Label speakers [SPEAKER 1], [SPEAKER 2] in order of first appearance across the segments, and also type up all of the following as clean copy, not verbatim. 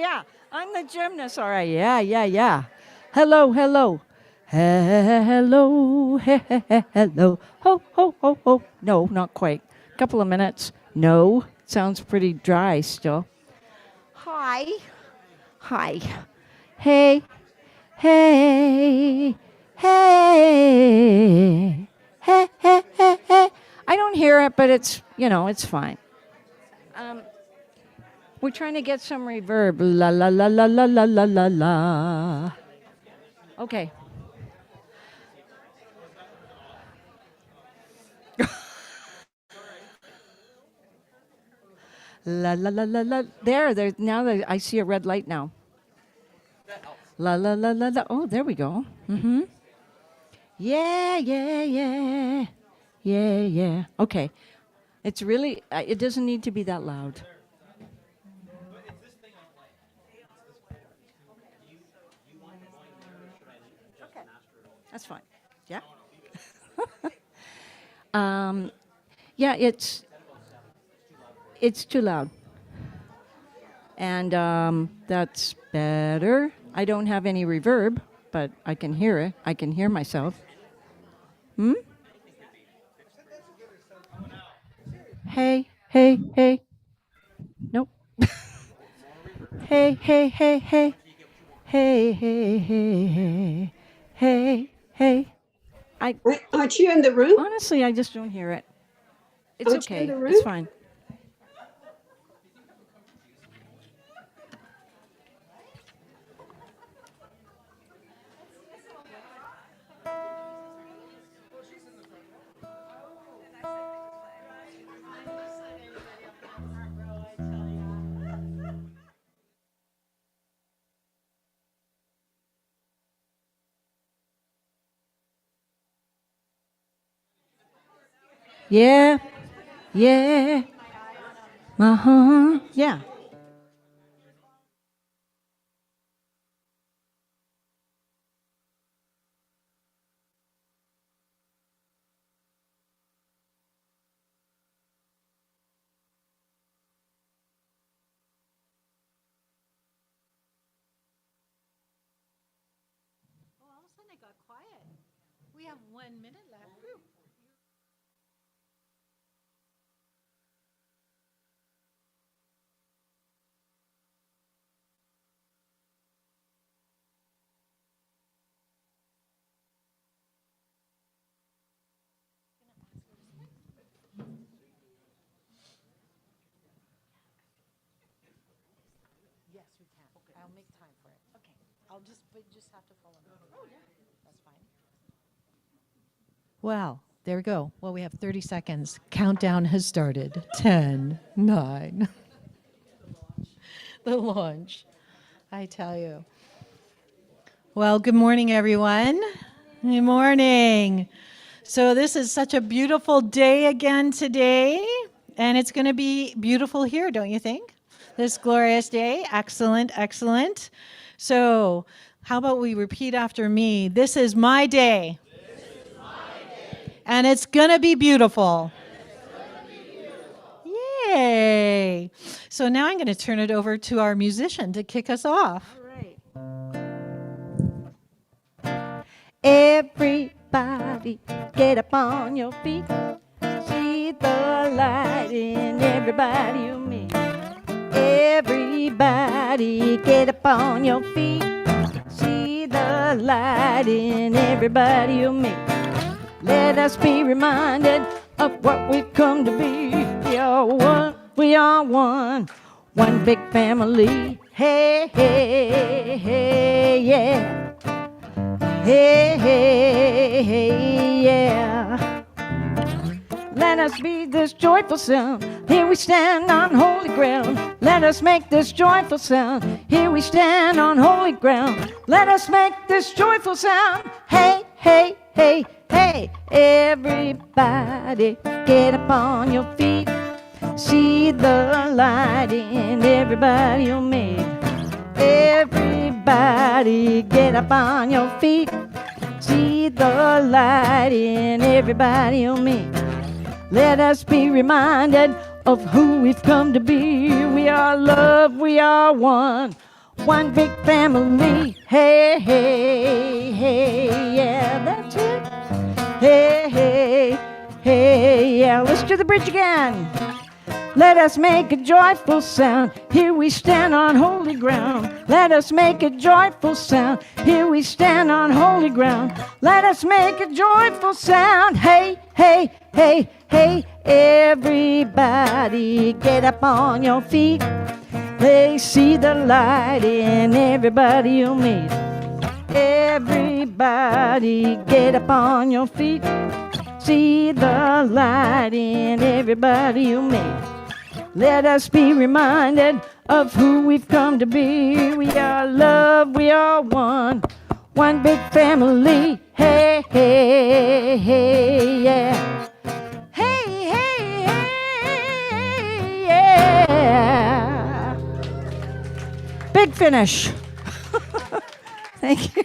[SPEAKER 1] yeah. I'm the gymnast. All right. Yeah. Hello. Hello. Hello. Ho. No, not quite. Couple of minutes. No. Sounds pretty dry still. Hi. Hi. Hey. Hey. Hey. Hey. I don't hear it, but it's fine. We're trying to get some reverb. La la la la la la la la la. Okay. La la la la la. There. Now that I see a red light now. La la la la la. Oh, there we go. Mm-hmm. Yeah. Okay. It's really. It doesn't need to be that loud. Okay. That's fine. Yeah. Yeah. It's too loud. And that's better. I don't have any reverb, but I can hear it. I can hear myself. Hey. Nope. Hey. Hey.
[SPEAKER 2] Aren't you in the room?
[SPEAKER 1] Honestly, I just don't hear it. It's
[SPEAKER 2] Aren't you in
[SPEAKER 1] okay.
[SPEAKER 2] the room?
[SPEAKER 1] It's fine. Yeah. Yeah.
[SPEAKER 3] All of a sudden it got quiet. We have 1 minute left. Whew. Yes, we can. Okay. I'll make time for it. Okay. We just have to follow me. Oh, yeah. That's fine. Well, there we go. Well, we have 30 seconds. Countdown has started. 10, 9. The launch. I tell you. Well, good morning, everyone. Good morning. So this is such a beautiful day again today, and it's going to be beautiful here, don't you think? This glorious day. Excellent. So how about we repeat after me? This is my day. And it's going to be beautiful. Yay. So now I'm going to turn it over to our musician to kick us off.
[SPEAKER 1] All right. Everybody, get up on your feet. See the light in everybody you meet. Everybody, get up on your feet. See the light in everybody you meet. Let us be reminded of what we've come to be. We are one big family. Hey, yeah. Hey, yeah. Let us be this joyful sound. Here we stand on holy ground. Let us make this joyful sound. Here we stand on holy ground. Let us make this joyful sound. Hey. Everybody, get up on your feet. See the light in everybody you meet. Everybody, get up on your feet. See the light in everybody you meet. Let us be reminded of who we've come to be. We are love, we are one one big family. Hey, hey, hey, yeah, that's it. Hey, hey, hey, yeah, let's do the bridge again. Let us make a joyful sound. Here we stand on holy ground. Let us make a joyful sound. Here we stand on holy ground. Let us make a joyful sound. Hey, hey, hey, hey, everybody get up on your feet. They see the light in everybody you meet. Everybody get up on your feet. See the light in everybody you meet. Let us be reminded of who we've come to be. We are love, we are one big family. Hey, hey, hey, yeah. Hey, hey, hey, yeah. Big finish. Thank you.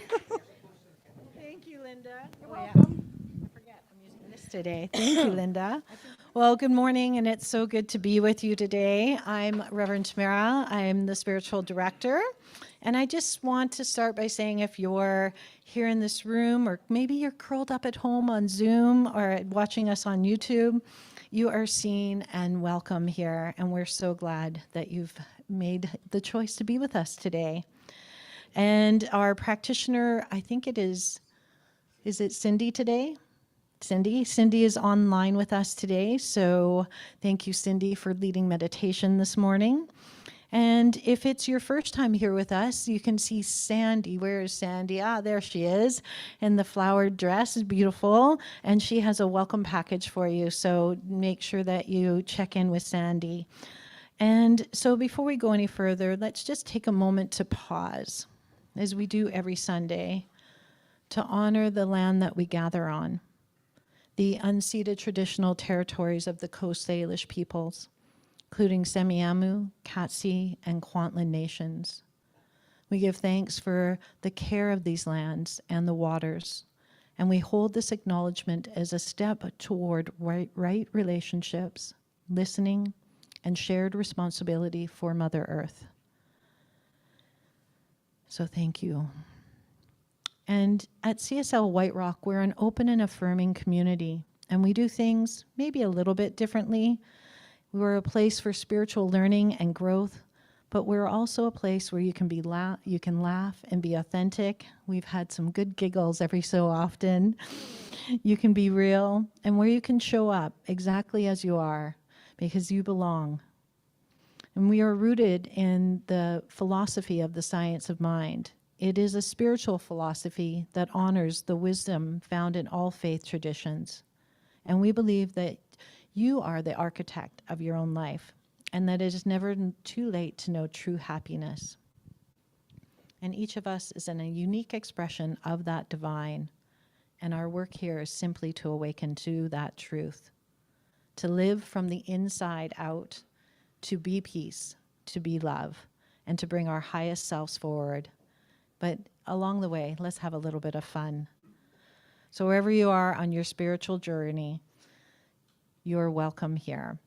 [SPEAKER 3] Thank you, Linda. You're welcome. I forget, I'm using this today. Thank you, Linda. Well, good morning, and it's so good to be with you today. I'm Reverend Tamara. I'm the spiritual director, and I just want to start by saying if you're here in this room, or maybe you're curled up at home on Zoom or watching us on YouTube, you are seen and welcome here, and we're so glad that you've made the choice to be with us today. And our practitioner, I think it is it Cindy today? Cindy is online with us today, so thank you, Cindy, for leading meditation this morning. And if it's your first time here with us, you can see Sandy. Where is Sandy? Ah, there she is, in the flowered dress, is beautiful, and she has a welcome package for you, so make sure that you check in with Sandy. And so before we go any further, let's just take a moment to pause, as we do every Sunday, to honor the land that we gather on, the unceded traditional territories of the Coast Salish peoples, including Semiahmoo, Katsi, and Kwantlen nations. We give thanks for the care of these lands and the waters, and we hold this acknowledgement as a step toward right relationships, listening, and shared responsibility for Mother Earth. So thank you. And at CSL White Rock, we're an open and affirming community, and we do things maybe a little bit differently. We're a place for spiritual learning and growth, but we're also a place where you can laugh and be authentic. We've had some good giggles every so often. You can be real, and where you can show up exactly as you are, because you belong. And we are rooted in the philosophy of the science of mind. It is a spiritual philosophy that honors the wisdom found in all faith traditions. And we believe that you are the architect of your own life, and that it is never too late to know true happiness. And each of us is in a unique expression of that divine, and our work here is simply to awaken to that truth, to live from the inside out, to be peace, to be love, and to bring our highest selves forward. But along the way, let's have a little bit of fun. So wherever you are on your spiritual journey, you're welcome here.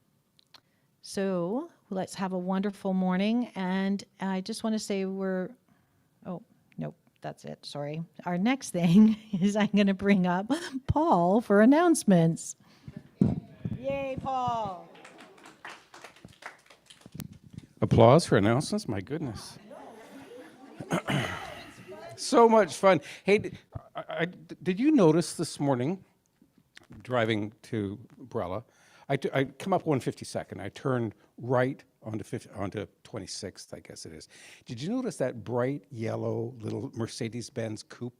[SPEAKER 3] So let's have a wonderful morning. And I just want to say that's it, sorry. Our next thing is I'm going to bring up Paul for announcements. Yay, Paul.
[SPEAKER 4] Applause for announcements? My goodness. So much fun. Hey, did you notice this morning, driving to Brella, I come up 152nd. I turned right onto 26th, I guess it is. Did you notice that bright yellow little Mercedes-Benz coupe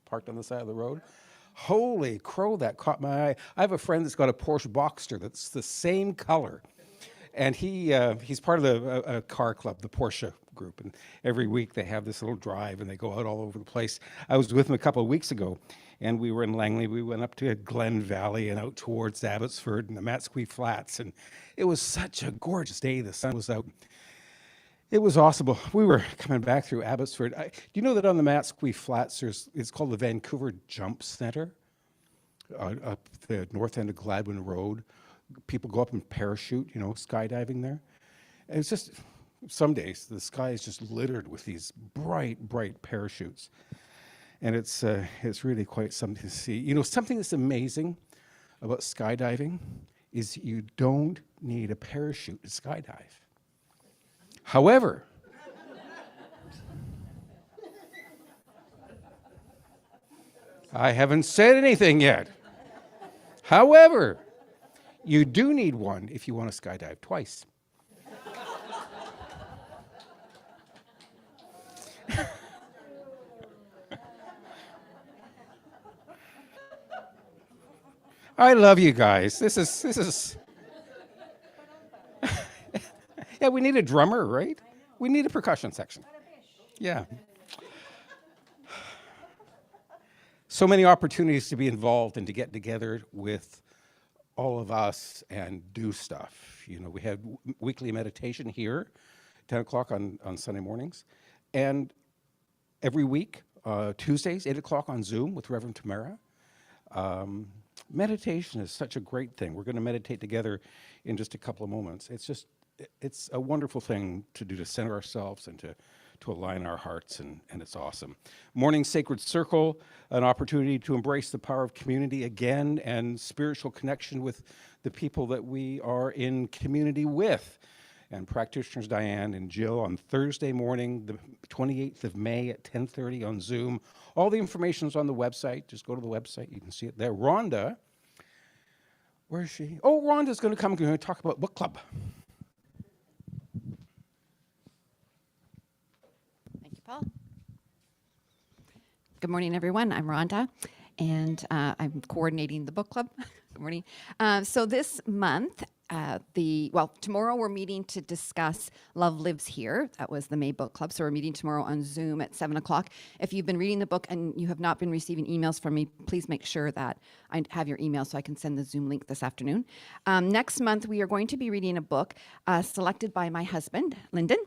[SPEAKER 4] parked on the side of the road? Holy crow, that caught my eye. I have a friend that's got a Porsche Boxster that's the same color. And he's part of a car club, the Porsche group, and every week they have this little drive and they go out all over the place. I was with him a couple of weeks ago, and we were in Langley. We went up to Glen Valley and out towards Abbotsford and the Matsqui Flats, and it was such a gorgeous day. The sun was out. It was awesome. We were coming back through Abbotsford. Do you know that on the Matsqui Flats, it's called the Vancouver Jump Center, up the north end of Gladwin Road? People go up and parachute, skydiving there. It's just some days the sky is just littered with these bright, bright parachutes. And it's really quite something to see. You know, something that's amazing about skydiving is you don't need a parachute to skydive. However, I haven't said anything yet. However, you do need one if you want to skydive twice. I love you guys. This is Yeah, we need a drummer, right? We need a percussion section. Yeah. So many opportunities to be involved and to get together with all of us and do stuff. You know, we have weekly meditation here, 10 o'clock on Sunday mornings. And every week, Tuesdays, 8 o'clock on Zoom with Reverend Tamara. Meditation is such a great thing. We're going to meditate together in just a couple of moments. It's a wonderful thing to do, to center ourselves and to align our hearts, and it's awesome. Morning Sacred Circle, an opportunity to embrace the power of community again and spiritual connection with the people that we are in community with. And practitioners Diane and Jill on Thursday morning, the 28th of May at 10:30 on Zoom. All the information is on the website. Just go to the website. You can see it there. Rhonda, where is she? Oh, Rhonda's going to come. We're going to talk about book club.
[SPEAKER 5] Thank you, Paul. Good morning, everyone. I'm Rhonda, and I'm coordinating the book club. Good morning. So this month, tomorrow we're meeting to discuss Love Lives Here. That was the May Book Club. So we're meeting tomorrow on Zoom at 7 o'clock. If you've been reading the book and you have not been receiving emails from me, please make sure that I have your email so I can send the Zoom link this afternoon. Next month, we are going to be reading a book selected by my husband, Lyndon,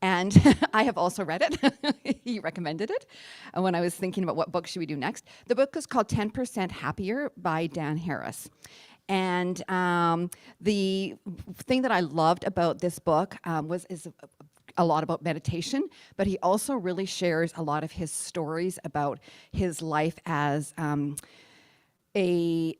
[SPEAKER 5] and I have also read it. He recommended it when I was thinking about what book should we do next. The book is called 10% Happier by Dan Harris. And the thing that I loved about this book is a lot about meditation, but he also really shares a lot of his stories about his life as a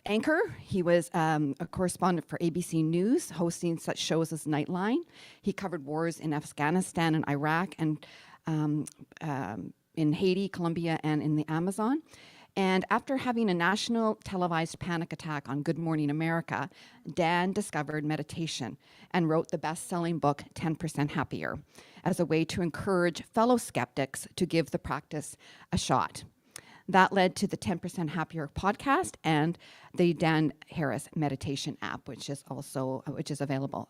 [SPEAKER 5] anchor. He was a correspondent for ABC News, hosting such shows as Nightline. He covered wars in Afghanistan and Iraq, and in Haiti, Colombia, and in the Amazon. And after having a national televised panic attack on Good Morning America, Dan discovered meditation and wrote the best-selling book, 10% Happier, as a way to encourage fellow skeptics to give the practice a shot. That led to the 10% Happier podcast and the Dan Harris meditation app, which is available.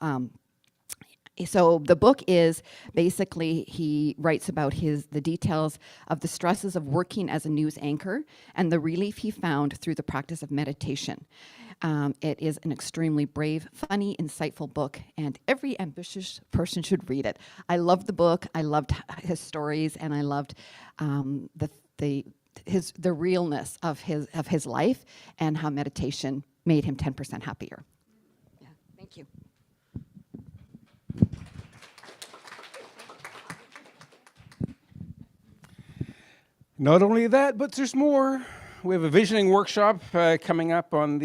[SPEAKER 5] So the book is basically, he writes about the details of the stresses of working as a news anchor and the relief he found through the practice of meditation. It is an extremely brave, funny, insightful book, and every ambitious person should read it. I loved the book. I loved his stories, and I loved the realness of his life and how meditation made him 10% happier. Yeah, thank you.
[SPEAKER 4] Not only that, but there's more. We have a visioning workshop coming up on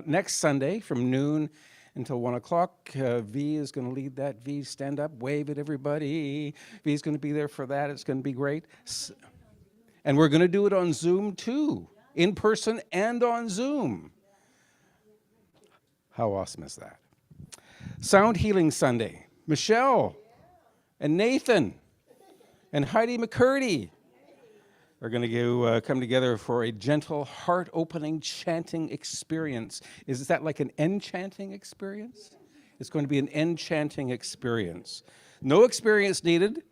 [SPEAKER 4] next Sunday from noon until 1 o'clock. V is going to lead that. V, stand up, wave at everybody. V is going to be there for that. It's going to be great. And we're going to do it on Zoom too, in person and on Zoom. How awesome is that? Sound Healing Sunday. Michelle and Nathan and Heidi McCurdy are going to come together for a gentle, heart-opening chanting experience. Is that like an enchanting experience? It's going to be an enchanting experience. No experience needed.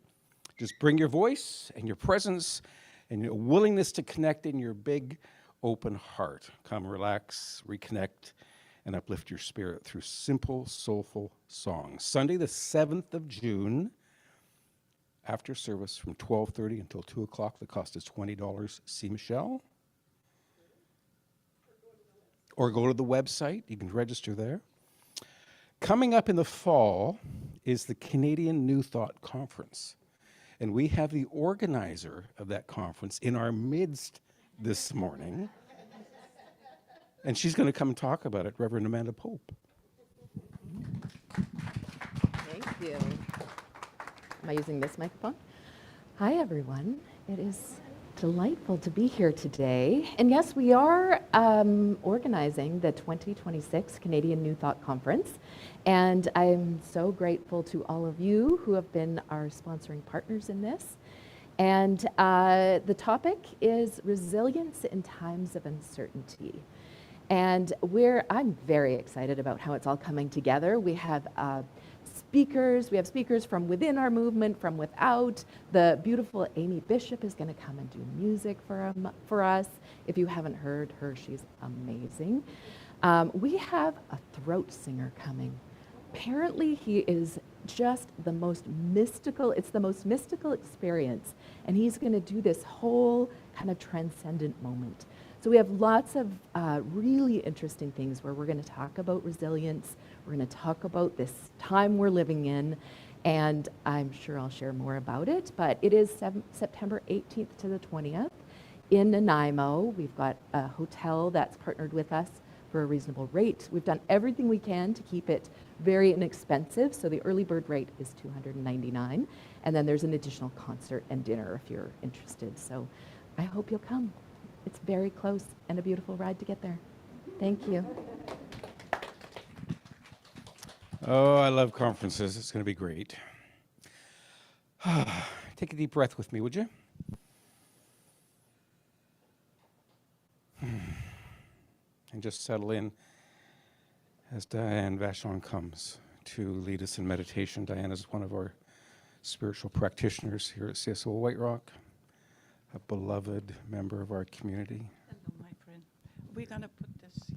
[SPEAKER 4] Just bring your voice and your presence and your willingness to connect in your big, open heart. Come, relax, reconnect, and uplift your spirit through simple, soulful songs. Sunday, the 7th of June, after service from 12:30 until 2 o'clock. The cost is $20. See Michelle. Or go to the website. You can register there. Coming up in the fall is the Canadian New Thought Conference. And we have the organizer of that conference in our midst this morning. And she's going to come and talk about it, Reverend Amanda Pope.
[SPEAKER 6] Thank you. Am I using this microphone? Hi, everyone. It is delightful to be here today. And yes, we are organizing the 2026 Canadian New Thought Conference. And I'm so grateful to all of you who have been our sponsoring partners in this. And the topic is resilience in times of uncertainty. And I'm very excited about how it's all coming together. We have speakers from within our movement, from without. The beautiful Amy Bishop is going to come and do music for us. If you haven't heard her, she's amazing. We have a throat singer coming. Apparently he is just the most mystical, it's the most mystical experience. And he's going to do this whole kind of transcendent moment. So we have lots of really interesting things where we're going to talk about resilience. We're going to talk about this time we're living in, and I'm sure I'll share more about it. But it is September 18th to the 20th in Nanaimo. We've got a hotel that's partnered with us for a reasonable rate. We've done everything we can to keep it very inexpensive. So the early bird rate is $299, and then there's an additional concert and dinner if you're interested. So I hope you'll come. It's very close and a beautiful ride to get there. Thank you.
[SPEAKER 4] Oh, I love conferences. It's going to be great. Take a deep breath with me, would you? And just settle in as Diane Vachon comes to lead us in meditation. Diane is one of our spiritual practitioners here at CSL White Rock, a beloved member of our community.
[SPEAKER 7] Hello, my friend. We're going to put this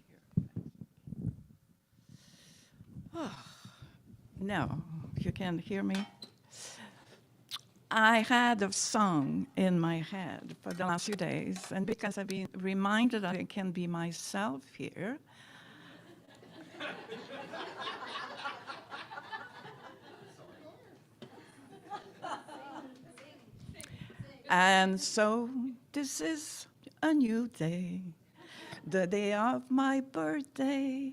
[SPEAKER 7] here. Now, you can hear me. I had a song in my head for the last few days, and because I've been reminded that I can be myself here, and so this is a new day, the day of my birthday.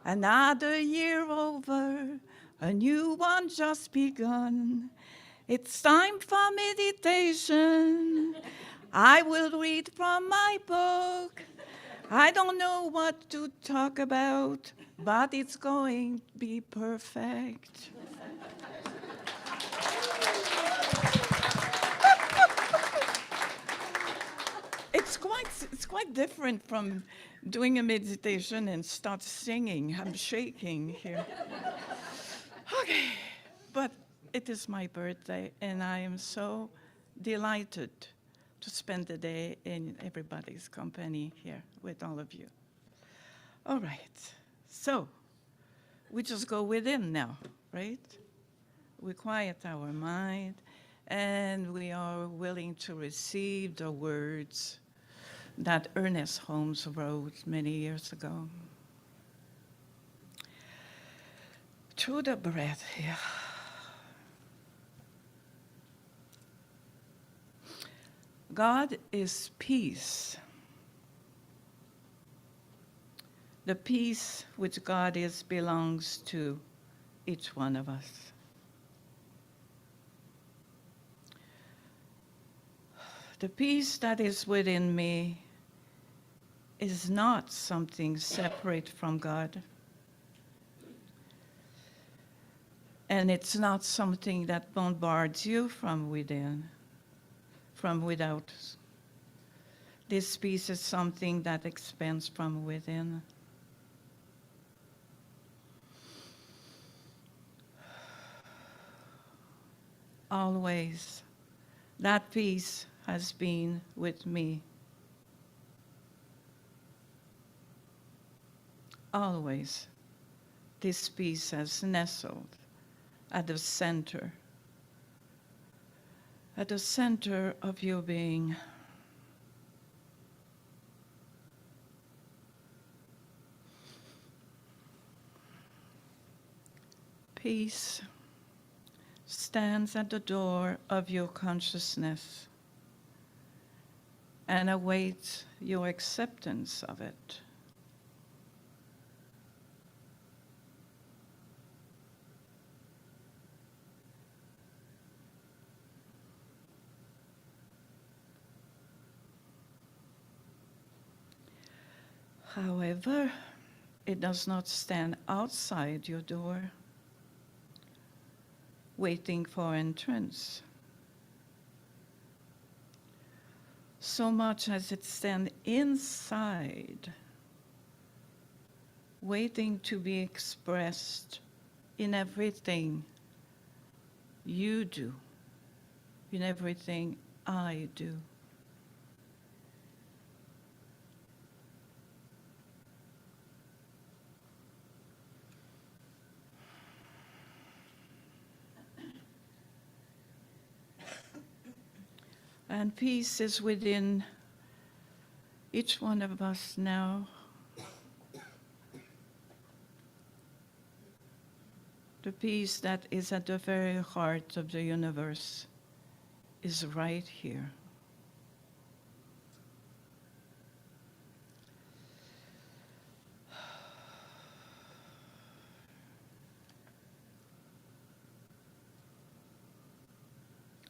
[SPEAKER 7] Another year over, a new one just begun. It's time for meditation. I will read from my book. I don't know what to talk about, but it's going to be perfect. It's quite different from doing a meditation and start singing. I'm shaking here. Okay, but it is my birthday, and I am so delighted to spend the day in everybody's company here with all of you. All right, so we just go within now, right? We quiet our mind, and we are willing to receive the words that Ernest Holmes wrote many years ago. Through the breath here. God is peace. The peace which God is belongs to each one of us. The peace that is within me is not something separate from God. And it's not something that bombards you from within, from without. This peace is something that expands from within. Always, that peace has been with me. Always, this peace has nestled at the center of your being. Peace stands at the door of your consciousness and awaits your acceptance of it. However, it does not stand outside your door, waiting for entrance, so much as it stands inside, waiting to be expressed in everything you do, in everything I do. And peace is within each one of us now. The peace that is at the very heart of the universe is right here.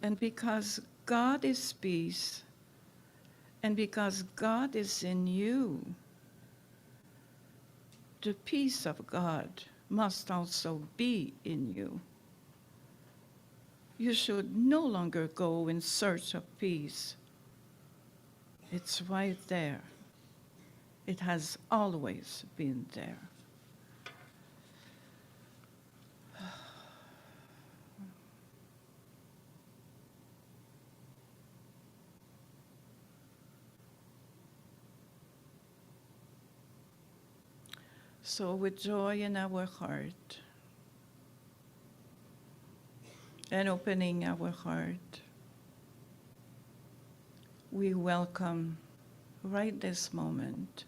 [SPEAKER 7] And because God is peace, and because God is in you, the peace of God must also be in you. You should no longer go in search of peace. It's right there. It has always been there. So with joy in our heart and opening our heart, we welcome right this moment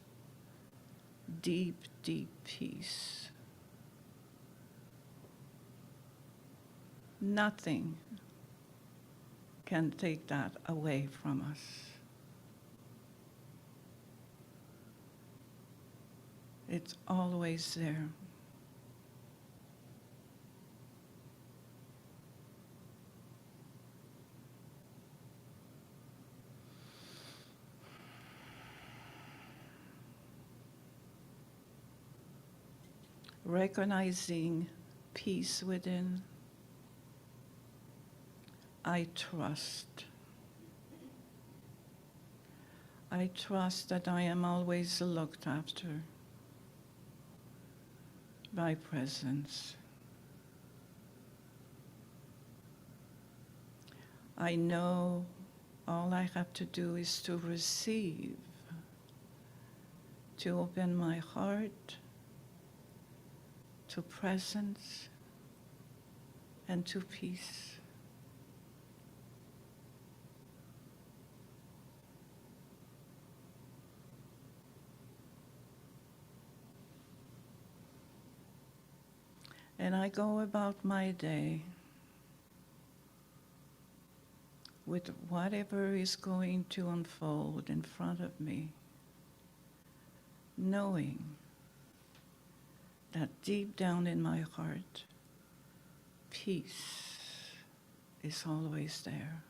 [SPEAKER 7] deep, deep peace. Nothing can take that away from us. It's always there. Recognizing peace within, I trust. I trust that I am always looked after by presence. I know all I have to do is to receive, to open my heart to presence and to peace. And I go about my day with whatever is going to unfold in front of me, knowing that deep down in my heart, peace is always there.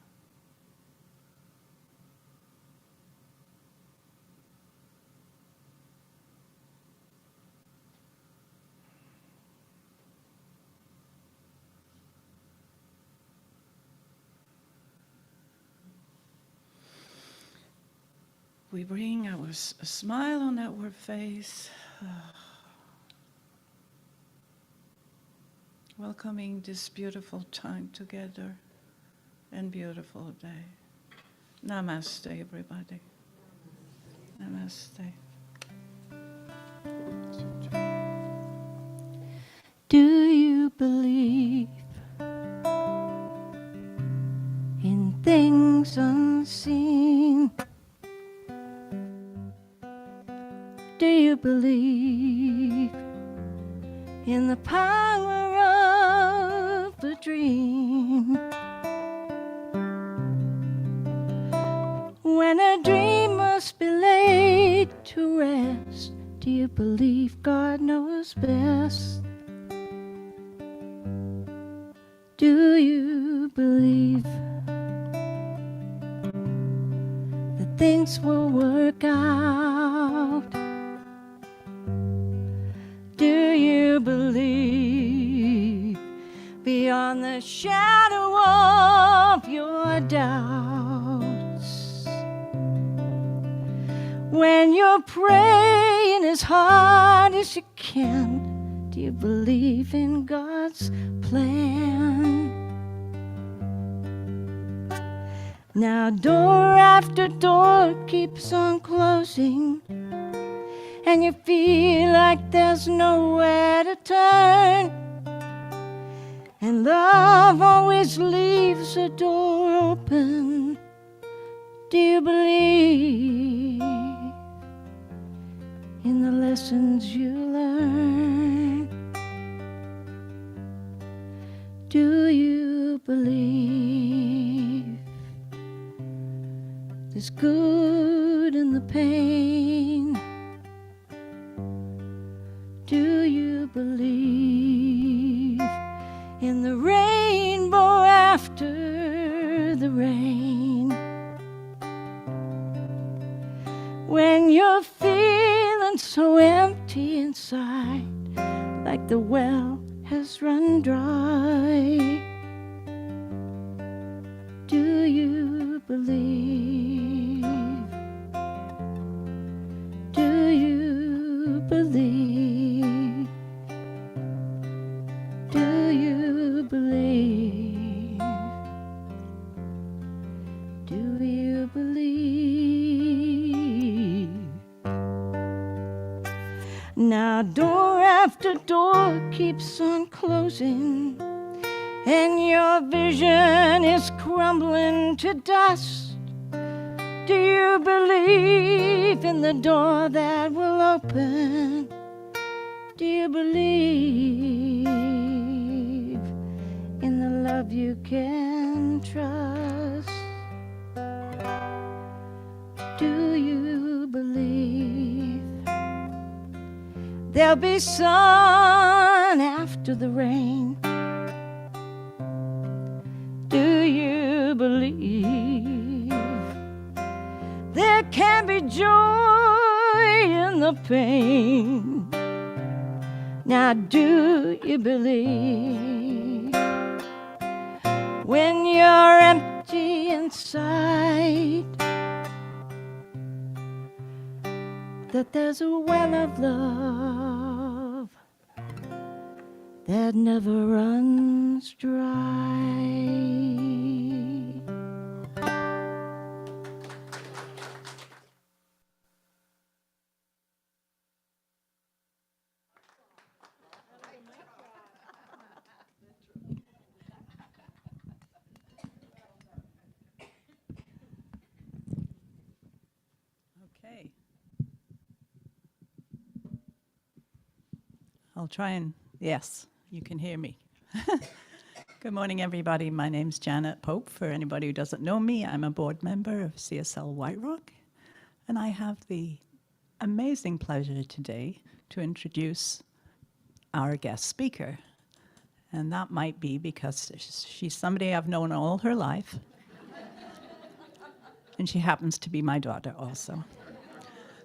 [SPEAKER 7] We bring a smile on our face, welcoming this beautiful time together and beautiful day. Namaste, everybody. Namaste.
[SPEAKER 1] Do you believe in things unseen? Do you believe in the power dream. When a dream must be laid to rest, do you believe God knows best? Do you believe that things will work out? Do you believe beyond the shadow of your doubts? When you're praying as hard as you can, do you believe in God's plan? Now door after door keeps on closing, and you feel like there's nowhere to turn, and love always leaves a door open. Do you believe in the lessons you learn? Do you believe there's good in the pain? Do you believe in the rainbow after the rain? When you're feeling so empty inside, like the well has run dry, do you believe? Do you believe? Do you believe? Do you believe? Now door after door keeps on closing, and your vision is crumbling to dust. Do you believe in the door that will open? Do you believe in the love you can trust? Do you believe there'll be sun after the rain? Do you believe there can be joy in the pain? Now do you believe when you're empty inside that there's a well of love that never runs dry?
[SPEAKER 7] Okay. I'll try and, yes, you can hear me. Good morning, everybody. My name's Janet Pope. For anybody who doesn't know me, I'm a board member of CSL White Rock, and I have the amazing pleasure today to introduce our guest speaker. And that might be because she's somebody I've known all her life, and she happens to be my daughter also.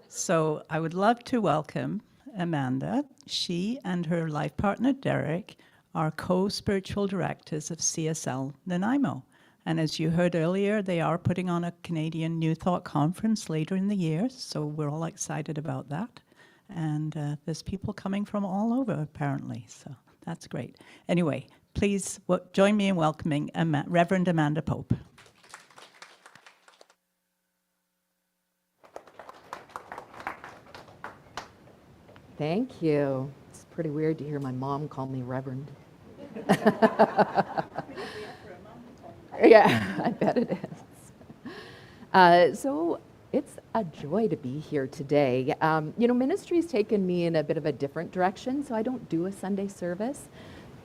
[SPEAKER 7] So I would love to welcome Amanda. She and her life partner, Derek, are co-spiritual directors of CSL Nanaimo. And as you heard earlier, they are putting on a Canadian New Thought conference later in the year, so we're all excited about that. And there's people coming from all over, apparently, so that's great. Anyway, please join me in welcoming Reverend Amanda Pope.
[SPEAKER 6] Thank you. It's pretty weird to hear my mom call me Reverend. Yeah, I bet it is. So it's a joy to be here today. Ministry's taken me in a bit of a different direction, so I don't do a Sunday service.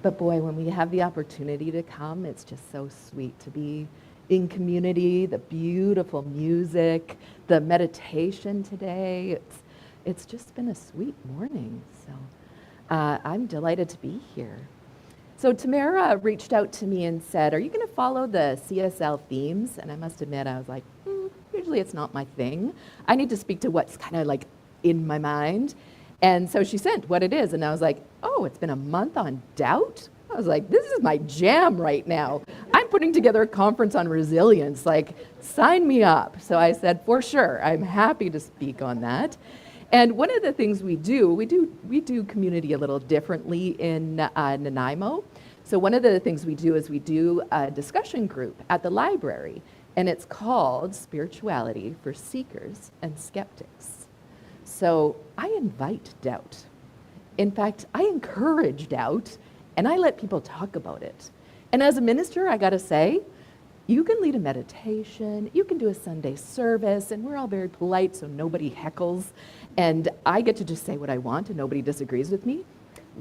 [SPEAKER 6] But boy, when we have the opportunity to come, it's just so sweet to be in community, the beautiful music, the meditation today. It's just been a sweet morning. So I'm delighted to be here. So Tamara reached out to me and said, are you going to follow the CSL themes? And I must admit, I was like, usually it's not my thing. I need to speak to what's kind of like in my mind. And so she sent what it is. And I was like, oh, it's been a month on doubt? I was like, this is my jam right now. I'm putting together a conference on resilience. Like, sign me up. So I said, for sure, I'm happy to speak on that. And one of the things we do community a little differently in Nanaimo. So one of the things we do is we do a discussion group at the library, and it's called Spirituality for Seekers and Skeptics. So I invite doubt. In fact, I encourage doubt, and I let people talk about it. And as a minister, I gotta say, you can lead a meditation, you can do a Sunday service, and we're all very polite so nobody heckles, and I get to just say what I want and nobody disagrees with me.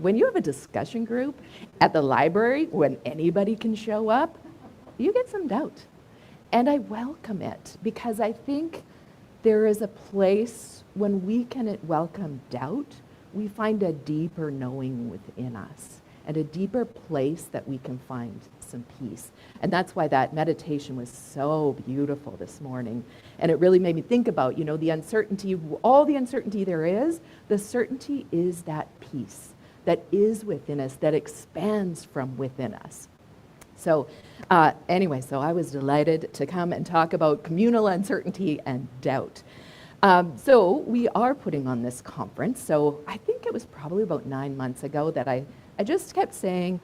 [SPEAKER 6] When you have a discussion group at the library, when anybody can show up, you get some doubt. And I welcome it, because I think there is a place when we can welcome doubt, we find a deeper knowing within us and a deeper place that we can find some peace. And that's why that meditation was so beautiful this morning. And it really made me think about, the uncertainty, all the uncertainty there is, the certainty is that peace that is within us, that expands from within us. So anyway, so I was delighted to come and talk about communal uncertainty and doubt. So we are putting on this conference. So I think it was probably about 9 months ago that I just kept saying,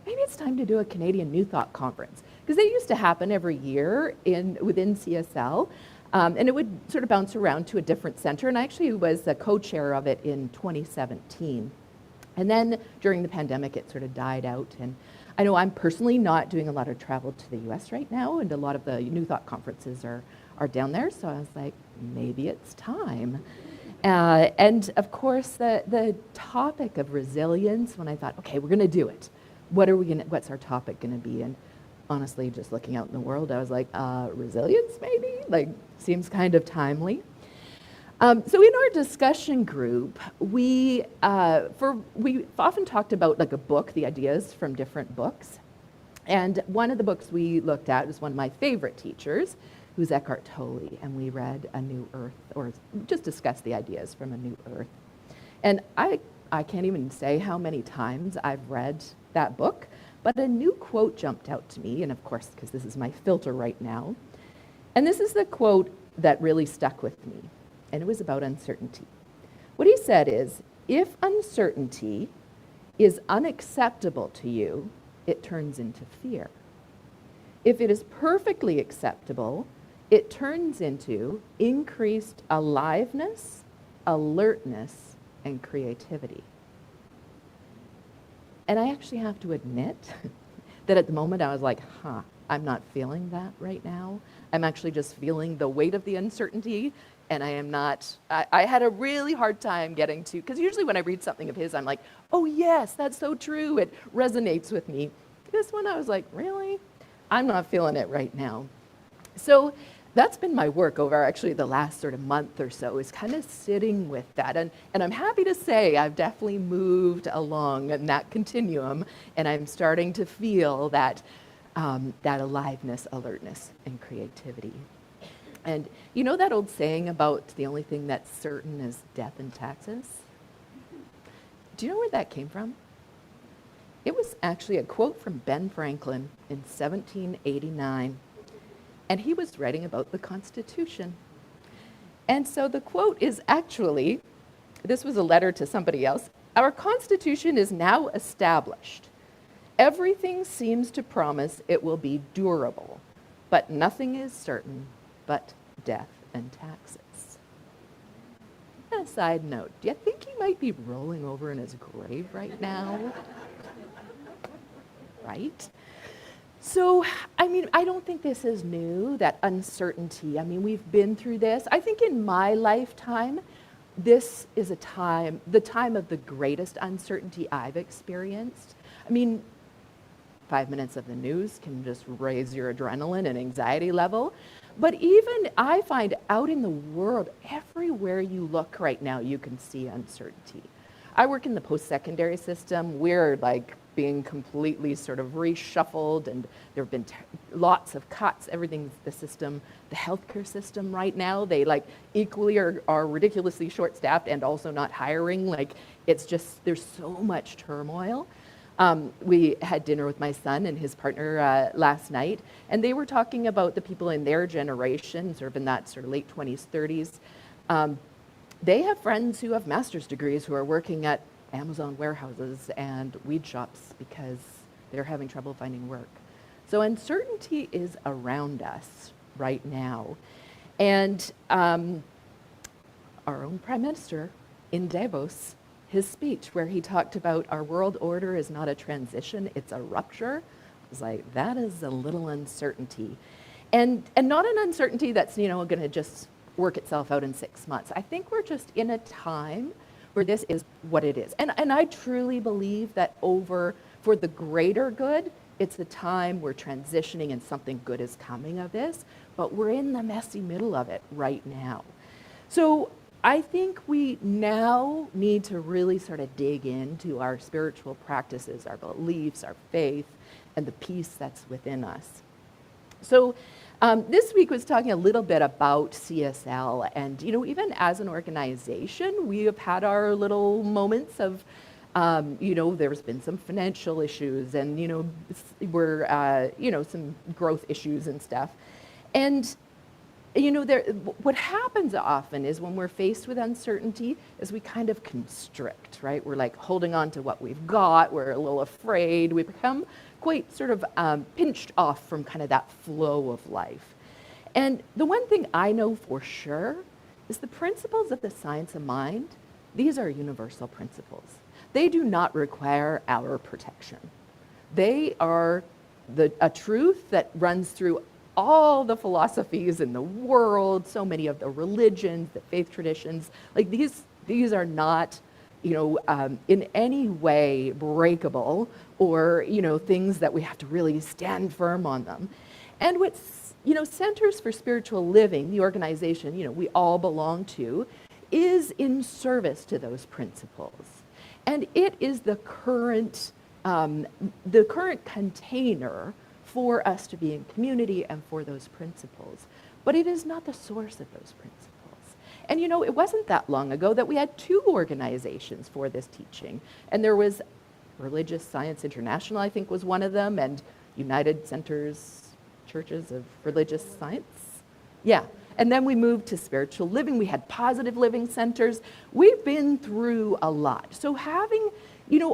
[SPEAKER 6] maybe it's time to do a Canadian New Thought conference. Because they used to happen every year within CSL. And it would sort of bounce around to a different center. And I actually was the co-chair of it in 2017. And then during the pandemic, it sort of died out. And I know I'm personally not doing a lot of travel to the US right now, and a lot of the New Thought conferences are down there. So I was like, maybe it's time. And of course, the topic of resilience, when I thought, okay, we're gonna do it. What's our topic gonna be? And honestly, just looking out in the world, I was like, resilience maybe? Like, seems kind of timely. So in our discussion group, we've often talked about like a book, the ideas from different books. And one of the books we looked at is one of my favorite teachers, who's Eckhart Tolle, and we read A New Earth, or just discussed the ideas from A New Earth. And I can't even say how many times I've read that book, but a new quote jumped out to me, and of course, because this is my filter right now. And this is the quote that really stuck with me. And it was about uncertainty. What he said is, if uncertainty is unacceptable to you, it turns into fear. If it is perfectly acceptable, it turns into increased aliveness, alertness, and creativity. And I actually have to admit that at the moment I was like, I'm not feeling that right now. I'm actually just feeling the weight of the uncertainty. And I am not, I had a really hard time getting to, because usually when I read something of his, I'm like, oh yes, that's so true. It resonates with me. This one I was like, really? I'm not feeling it right now. So that's been my work over actually the last sort of month or so, is kind of sitting with that. And I'm happy to say I've definitely moved along in that continuum, and I'm starting to feel that, that aliveness, alertness, and creativity. And you know that old saying about the only thing that's certain is death and taxes? Do you know where that came from? It was actually a quote from Ben Franklin in 1789. And he was writing about the Constitution. And so the quote is actually, this was a letter to somebody else, our Constitution is now established. Everything seems to promise it will be durable, but nothing is certain but death and taxes. And a side note, do you think he might be rolling over in his grave right now? Right? So, I mean, I don't think this is new, that uncertainty. I mean, we've been through this. I think in my lifetime, this is the time of the greatest uncertainty I've experienced. I mean, 5 minutes of the news can just raise your adrenaline and anxiety level. But even I find out in the world, everywhere you look right now, you can see uncertainty. I work in the post-secondary system. We're like being completely sort of reshuffled, and there have been lots of cuts. Everything's the system, the healthcare system right now, they like equally are ridiculously short-staffed and also not hiring. Like, it's just, there's so much turmoil. We had dinner with my son and his partner last night, and they were talking about the people in their generation, sort of in that sort of late 20s, 30s. They have friends who have master's degrees who are working at Amazon warehouses and weed shops because they're having trouble finding work. So uncertainty is around us right now. And our own Prime Minister in Davos, his speech where he talked about our world order is not a transition, it's a rupture. I was like, that is a little uncertainty. And not an uncertainty that's, going to just work itself out in 6 months. I think we're just in a time where this is what it is. And I truly believe that for the greater good, it's a time we're transitioning and something good is coming of this, but we're in the messy middle of it right now. So I think we now need to really sort of dig into our spiritual practices, our beliefs, our faith, and the peace that's within us. So this week was talking a little bit about CSL, and even as an organization, we have had our little moments of, there's been some financial issues, and we're some growth issues and stuff, and what happens often is when we're faced with uncertainty is we kind of constrict, right? We're like holding on to what we've got. We're a little afraid. We become quite sort of pinched off from kind of that flow of life. And the one thing I know for sure is the principles of the science of mind, these are universal principles. They do not require our protection. They are a truth that runs through all the philosophies in the world, so many of the religions, the faith traditions, like these are not, in any way breakable or, things that we have to really stand firm on them. And what's, Centers for Spiritual Living, the organization, we all belong to, is in service to those principles. And it is the current container for us to be in community and for those principles. But it is not the source of those principles. And it wasn't that long ago that we had 2 organizations for this teaching. And there was Religious Science International, I think was one of them, and United Churches of Religious Science. Yeah. And then we moved to spiritual living. We had positive living centers. We've been through a lot. So having,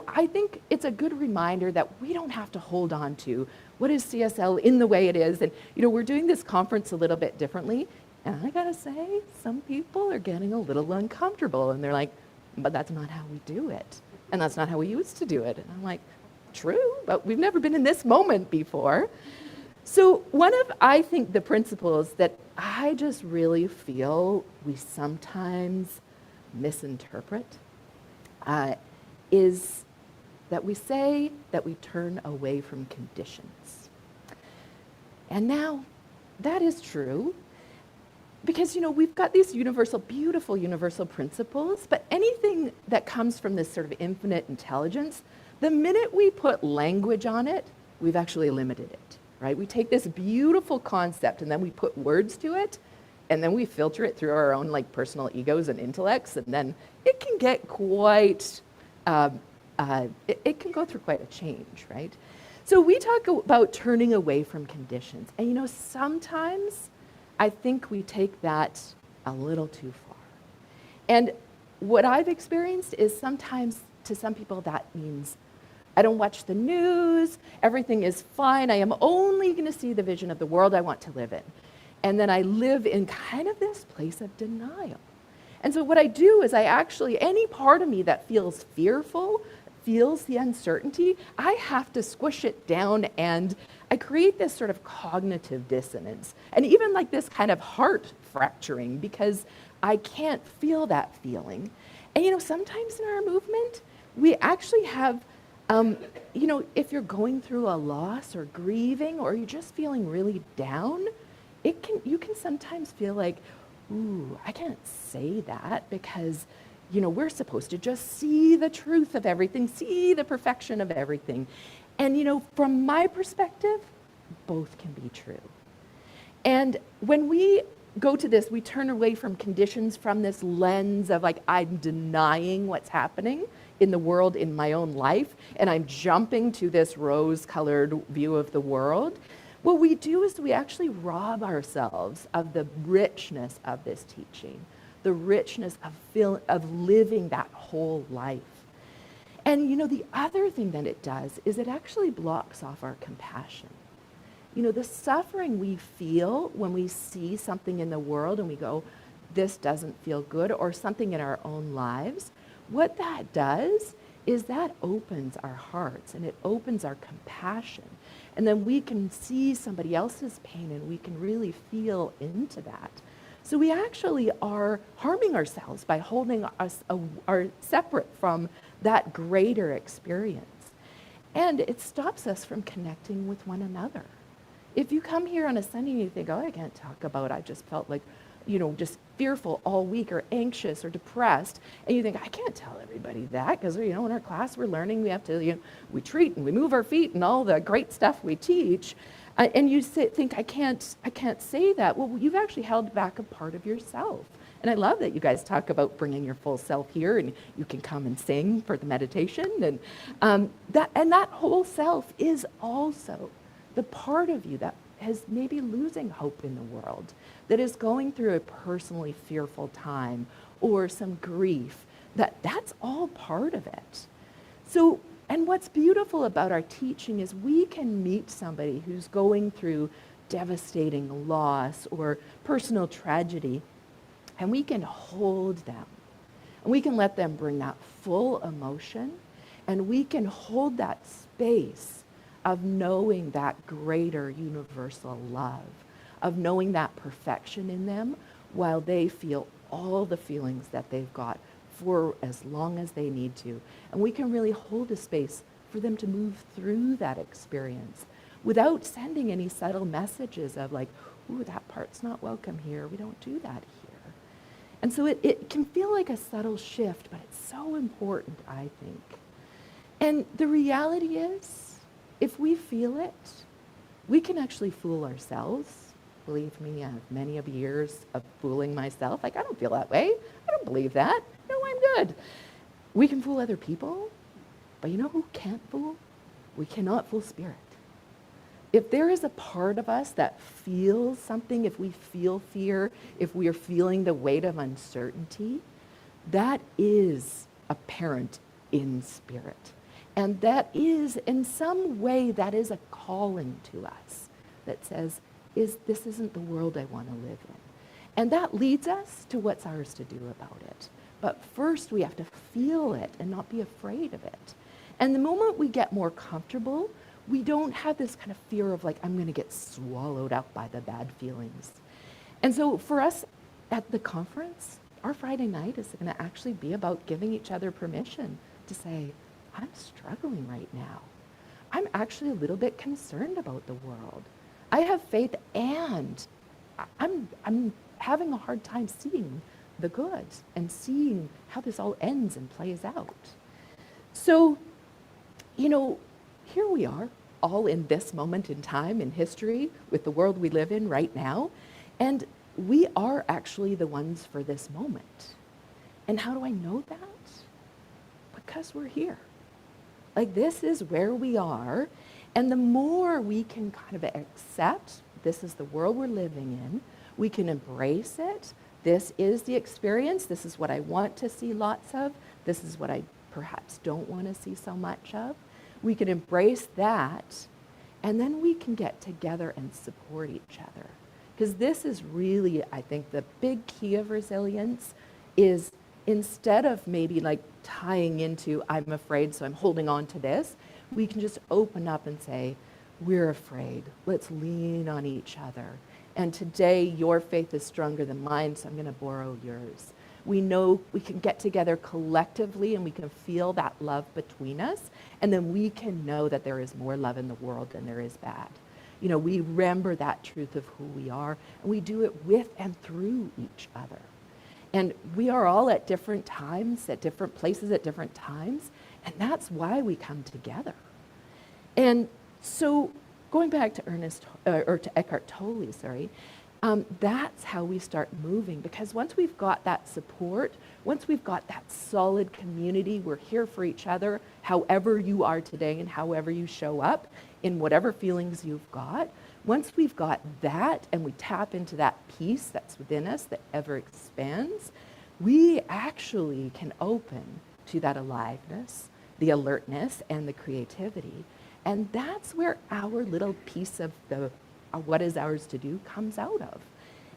[SPEAKER 6] I think it's a good reminder that we don't have to hold on to what is CSL in the way it is. And, we're doing this conference a little bit differently. And I gotta say, some people are getting a little uncomfortable. And they're like, but that's not how we do it. And that's not how we used to do it. And I'm like, true, but we've never been in this moment before. So one of, I think, the principles that I just really feel we sometimes misinterpret is that we say that we turn away from conditions. And now, that is true, because, we've got these beautiful universal principles, but anything that comes from this sort of infinite intelligence, the minute we put language on it, we've actually limited it, right? We take this beautiful concept and then we put words to it, and then we filter it through our own personal egos and intellects, and then it can get quite it can go through quite a change, right? So we talk about turning away from conditions. And sometimes I think we take that a little too far. And what I've experienced is sometimes to some people that means I don't watch the news, everything is fine, I am only going to see the vision of the world I want to live in. And then I live in kind of this place of denial. And so what I do is any part of me that feels fearful, feels the uncertainty, I have to squish it down, and I create this sort of cognitive dissonance and even like this kind of heart fracturing because I can't feel that feeling. And sometimes in our movement, we actually have, if you're going through a loss or grieving or you're just feeling really down, you can sometimes feel like, ooh, I can't say that because we're supposed to just see the truth of everything, see the perfection of everything. And, from my perspective, both can be true. And when we go to this, we turn away from conditions from this lens of like, I'm denying what's happening in the world in my own life, and I'm jumping to this rose-colored view of the world. What we do is we actually rob ourselves of the richness of this teaching, the richness of living that whole life. And the other thing that it does is it actually blocks off our compassion. The suffering we feel when we see something in the world and we go, this doesn't feel good, or something in our own lives, what that does is that opens our hearts and it opens our compassion. And then we can see somebody else's pain and we can really feel into that. So we actually are harming ourselves by holding us separate from that greater experience. And it stops us from connecting with one another. If you come here on a Sunday and you think, oh, I can't talk about, I just felt like, just fearful all week or anxious or depressed, and you think, I can't tell everybody that because, in our class we're learning, we have to, we treat and we move our feet and all the great stuff we teach, and you think, I can't say that. Well, you've actually held back a part of yourself. And I love that you guys talk about bringing your full self here, and you can come and sing for the meditation, and that whole self is also the part of you that is maybe losing hope in the world, that is going through a personally fearful time or some grief, that's all part of it. So, and what's beautiful about our teaching is we can meet somebody who's going through devastating loss or personal tragedy, and we can hold them. And we can let them bring that full emotion, and we can hold that space of knowing that greater universal love, of knowing that perfection in them while they feel all the feelings that they've got for as long as they need to. And we can really hold a space for them to move through that experience without sending any subtle messages of like, ooh, that part's not welcome here. We don't do that here. And so it can feel like a subtle shift, but it's so important, I think. And the reality is, if we feel it, we can actually fool ourselves. Believe me, I have many of years of fooling myself. Like, I don't feel that way. I don't believe that. No, I'm good. We can fool other people, but you know who can't fool? We cannot fool spirit. If there is a part of us that feels something, if we feel fear, if we are feeling the weight of uncertainty, that is apparent in spirit. And that is, in some way, that is a calling to us that says, this isn't the world I want to live in. And that leads us to what's ours to do about it. But first, we have to feel it and not be afraid of it. And the moment we get more comfortable, we don't have this kind of fear of like, I'm going to get swallowed up by the bad feelings. And so for us at the conference, our Friday night is going to actually be about giving each other permission to say, I'm struggling right now. I'm actually a little bit concerned about the world. I have faith and I'm having a hard time seeing the good and seeing how this all ends and plays out. So, here we are, all in this moment in time in history with the world we live in right now, and we are actually the ones for this moment. And how do I know that? Because we're here. Like, this is where we are, and the more we can kind of accept this is the world we're living in, we can embrace it. This is the experience. This is what I want to see lots of. This is what I perhaps don't want to see so much of. We can embrace that, and then we can get together and support each other. Because this is really, I think, the big key of resilience is instead of maybe like tying into, I'm afraid, so I'm holding on to this. We can just open up and say, we're afraid. Let's lean on each other. And today, your faith is stronger than mine, so I'm going to borrow yours. We know we can get together collectively and we can feel that love between us. And then we can know that there is more love in the world than there is bad. You know, we remember that truth of who we are, and we do it with and through each other. And we are all at different times, at different places at different times, and that's why we come together. And so going back to Eckhart Tolle, that's how we start moving, because once we've got that support, once we've got that solid community, we're here for each other, however you are today and however you show up in whatever feelings you've got. Once we've got that and we tap into that peace that's within us that ever expands, we actually can open to that aliveness, the alertness, and the creativity. And that's where our little piece of the what is ours to do comes out of.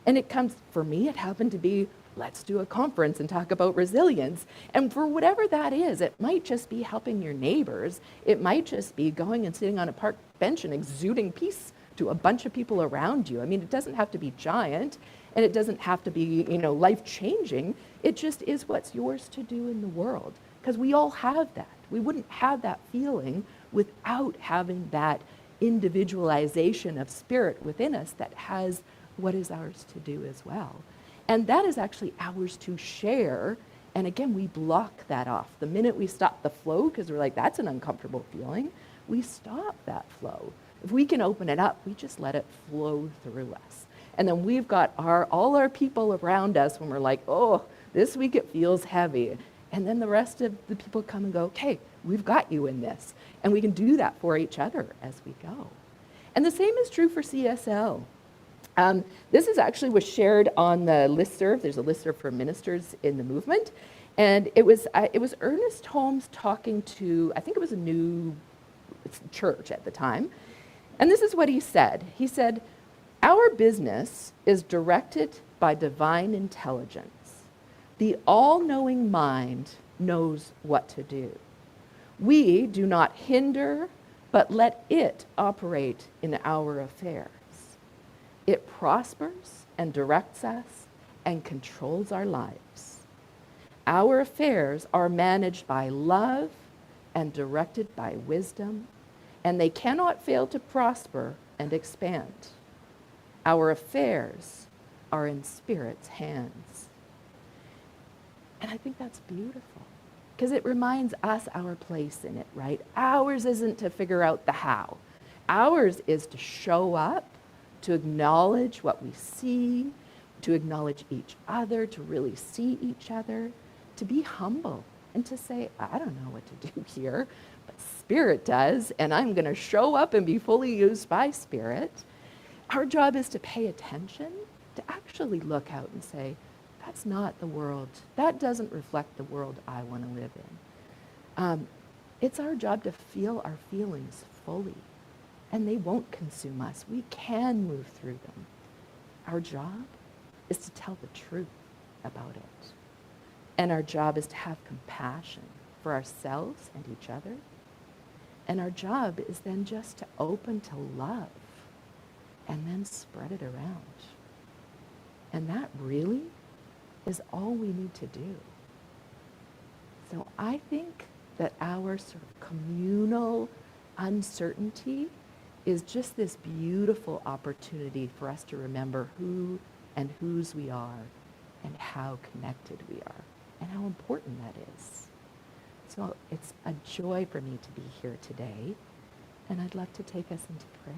[SPEAKER 6] And it comes, for me, it happened to be, let's do a conference and talk about resilience. And for whatever that is, it might just be helping your neighbors. It might just be going and sitting on a park bench and exuding peace to a bunch of people around you. I mean, it doesn't have to be giant, and it doesn't have to be, life-changing. It just is what's yours to do in the world, because we all have that. We wouldn't have that feeling without having that individualization of spirit within us that has what is ours to do as well. And that is actually ours to share. And again, we block that off. The minute we stop the flow, because we're like, that's an uncomfortable feeling, we stop that flow. If we can open it up, we just let it flow through us. And then we've got all our people around us when we're like, oh, this week it feels heavy. And then the rest of the people come and go, okay, we've got you in this. And we can do that for each other as we go. And the same is true for CSL. This is actually was shared on the listserv. There's a listserv for ministers in the movement. And it was Ernest Holmes talking to, I think it was a new church at the time. And this is what he said. He said, our business is directed by divine intelligence. The all-knowing mind knows what to do. We do not hinder, but let it operate in our affairs. It prospers and directs us and controls our lives. Our affairs are managed by love and directed by wisdom, and they cannot fail to prosper and expand. Our affairs are in Spirit's hands. And I think that's beautiful, because it reminds us our place in it, right? Ours isn't to figure out the how. Ours is to show up, to acknowledge what we see, to acknowledge each other, to really see each other, to be humble, and to say, I don't know what to do here, but Spirit does, and I'm going to show up and be fully used by Spirit. Our job is to pay attention, to actually look out and say, that's not the world. That doesn't reflect the world I want to live in. It's our job to feel our feelings fully, and they won't consume us. We can move through them. Our job is to tell the truth about it. And our job is to have compassion for ourselves and each other. And our job is then just to open to love and then spread it around. And that really is all we need to do. So I think that our sort of communal uncertainty is just this beautiful opportunity for us to remember who and whose we are and how connected we are and how important that is. So it's a joy for me to be here today, and I'd love to take us into prayer.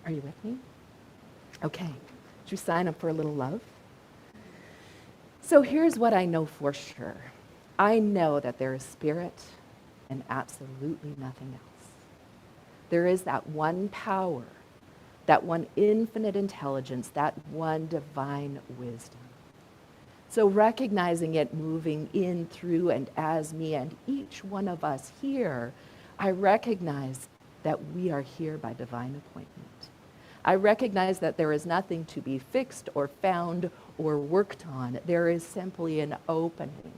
[SPEAKER 6] Are you with me? Okay, should we sign up for a little love? So here's what I know for sure. I know that there is Spirit and absolutely nothing else. There is that one power, that one infinite intelligence, that one divine wisdom. So recognizing it moving in, through, and as me and each one of us here, I recognize that we are here by divine appointment. I recognize that there is nothing to be fixed or found or worked on. There is simply an opening.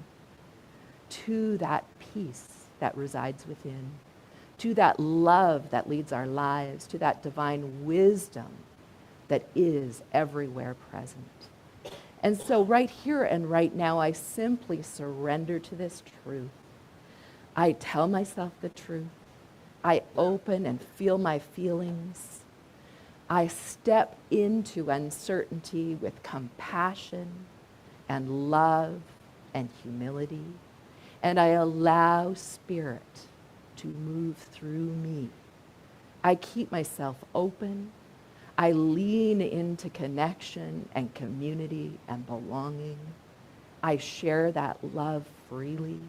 [SPEAKER 6] to that peace that resides within, to that love that leads our lives, to that divine wisdom that is everywhere present. And so right here and right now, I simply surrender to this truth. I tell myself the truth. I open and feel my feelings. I step into uncertainty with compassion and love and humility. And I allow spirit to move through me. I keep myself open. I lean into connection and community and belonging. I share that love freely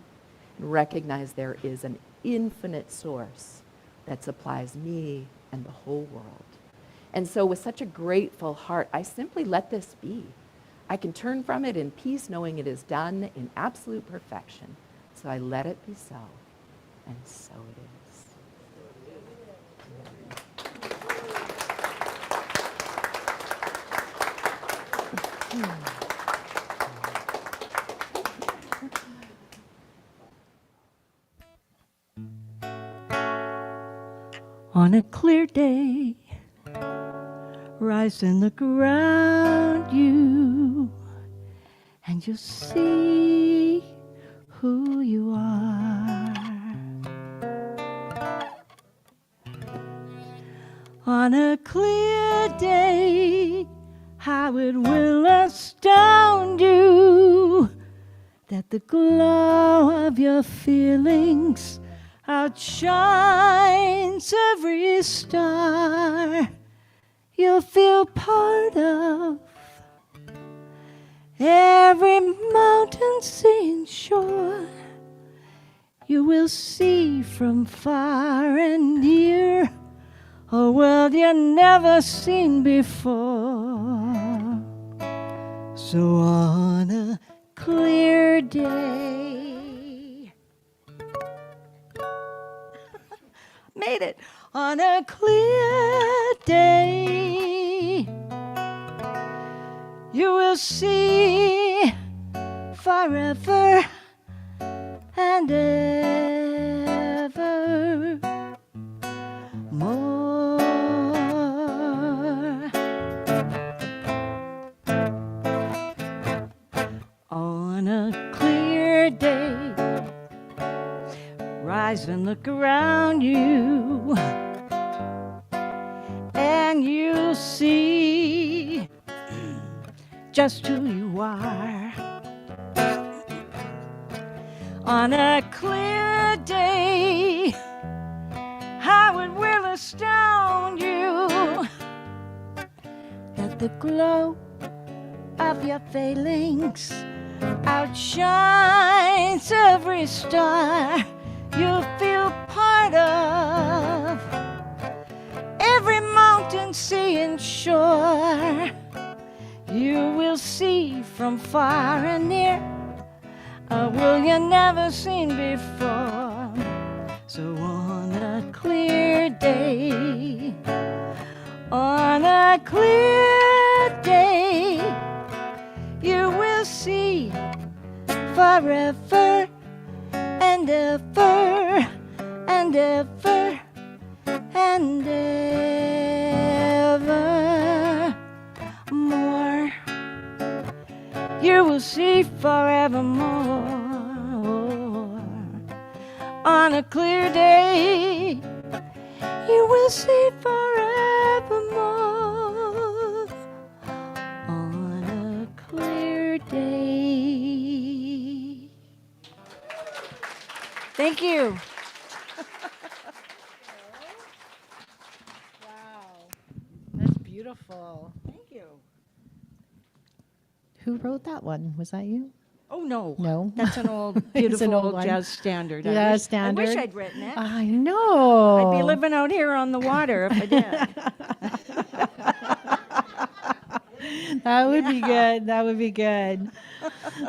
[SPEAKER 6] and recognize there is an infinite source that supplies me and the whole world. And so with such a grateful heart, I simply let this be. I can turn from it in peace, knowing it is done in absolute perfection. So I let it be so, and so it is.
[SPEAKER 1] On a clear day, rise in the ground you, and you'll see who you are. On a clear day, how it will astound you that the glow of your feelings outshines every star. You'll feel part of every mountain, sea, and shore. You will see from far and near a world you've never seen before. So on a clear day, made it. On a clear day, you will see forever and ever more. On a clear day, rise and look around you, and you'll see just who you are. On a clear day, how it will astound you that the glow of your failings outshines every star. You'll feel part of every mountain, sea, and shore. You will see from far and near a world you've never seen before. So on a clear day, on a clear day, you will see forever and ever and ever and ever more. You will see forevermore. On a clear day, you will see forevermore. On a clear day. Thank you.
[SPEAKER 3] Wow, that's beautiful.
[SPEAKER 1] Thank you.
[SPEAKER 3] Who wrote that one? Was that you?
[SPEAKER 1] Oh, no.
[SPEAKER 3] No.
[SPEAKER 1] That's an old,
[SPEAKER 3] It's
[SPEAKER 1] beautiful
[SPEAKER 3] an old one.
[SPEAKER 1] jazz standard.
[SPEAKER 3] Yeah,
[SPEAKER 1] I
[SPEAKER 3] standard.
[SPEAKER 1] wish I'd written it.
[SPEAKER 3] I know.
[SPEAKER 1] I'd be living out here on the water if I did.
[SPEAKER 3] That would be good. That would be good.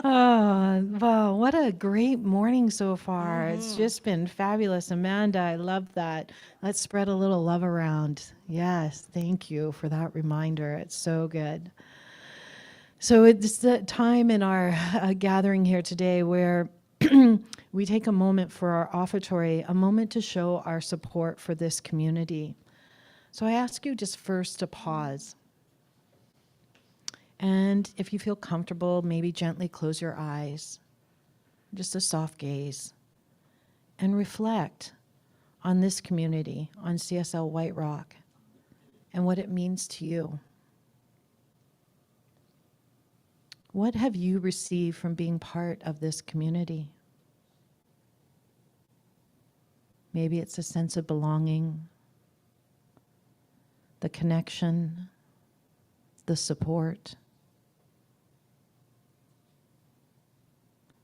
[SPEAKER 3] Oh, wow. What a great morning so far. It's just been fabulous. Amanda, I love that. Let's spread a little love around. Yes. Thank you for that reminder. It's so good. So it's the time in our gathering here today where we take a moment for our offertory, a moment to show our support for this community. So I ask you just first to pause. And if you feel comfortable, maybe gently close your eyes, just a soft gaze, and reflect on this community, on CSL White Rock, and what it means to you. What have you received from being part of this community? Maybe it's a sense of belonging, the connection, the support.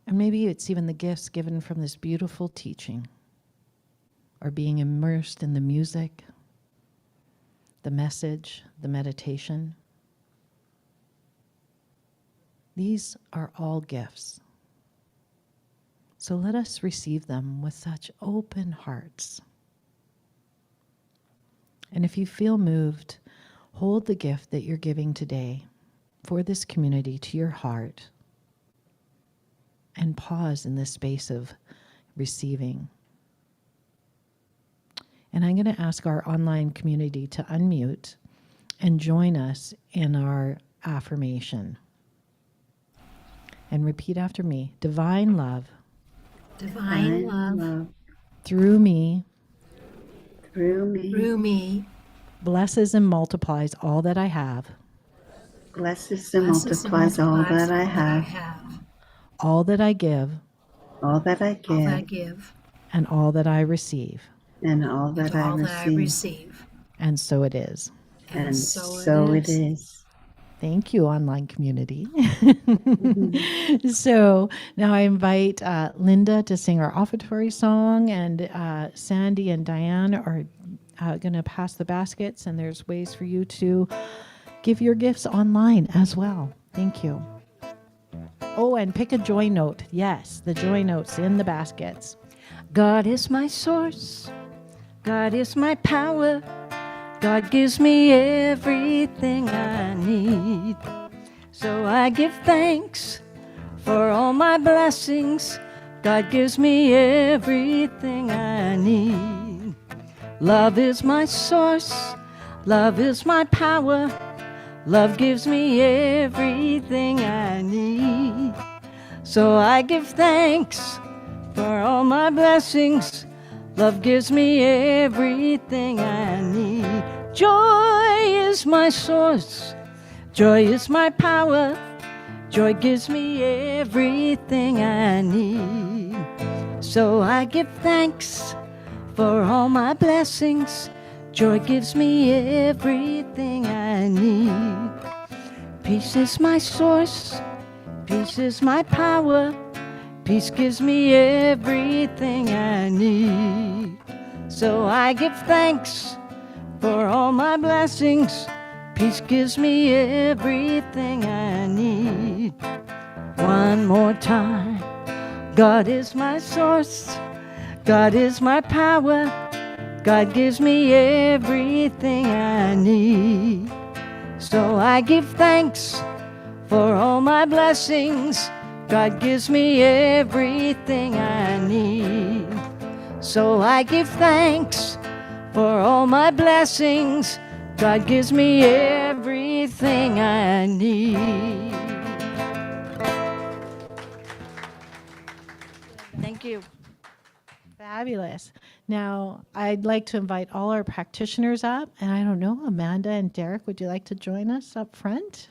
[SPEAKER 3] And maybe it's even the gifts given from this beautiful teaching, or being immersed in the music, the message, the meditation. These are all gifts. So let us receive them with such open hearts. And if you feel moved, hold the gift that you're giving today for this community to your heart and pause in this space of receiving. And I'm going to ask our online community to unmute and join us in our affirmation. And repeat after me. Divine love.
[SPEAKER 2] Divine love
[SPEAKER 3] Through me.
[SPEAKER 2] through me
[SPEAKER 3] Blesses and multiplies all that I have.
[SPEAKER 2] blesses and multiplies all that I have,
[SPEAKER 3] All that I give.
[SPEAKER 2] all that I give,
[SPEAKER 3] And all that I receive.
[SPEAKER 2] and all that I receive.
[SPEAKER 3] And so it is.
[SPEAKER 2] And so it is.
[SPEAKER 3] Thank you, online community. So now I invite Linda to sing our offertory song, and Sandy and Diane are going to pass the baskets, and there's ways for you to give your gifts online as well. Thank you. Oh, and pick a joy note. Yes, the joy notes in the baskets.
[SPEAKER 1] God is my source. God is my power. God gives me everything I need. So I give thanks for all my blessings. God gives me everything I need. Love is my source. Love is my power. Love gives me everything I need. So I give thanks for all my blessings. Love gives me everything I need. Joy is my source. Joy is my power. Joy gives me everything I need. So I give thanks for all my blessings. Joy gives me everything I need. Peace is my source. Peace is my power. Peace gives me everything I need. So I give thanks for all my blessings. Peace gives me everything I need. One more time. God is my source. God is my power. God gives me everything I need. So I give thanks for all my blessings. God gives me everything I need. So I give thanks for all my blessings. God gives me everything I need. Thank you.
[SPEAKER 3] Fabulous. Now, I'd like to invite all our practitioners up. And I don't know, Amanda and Derek, would you like to join us up front?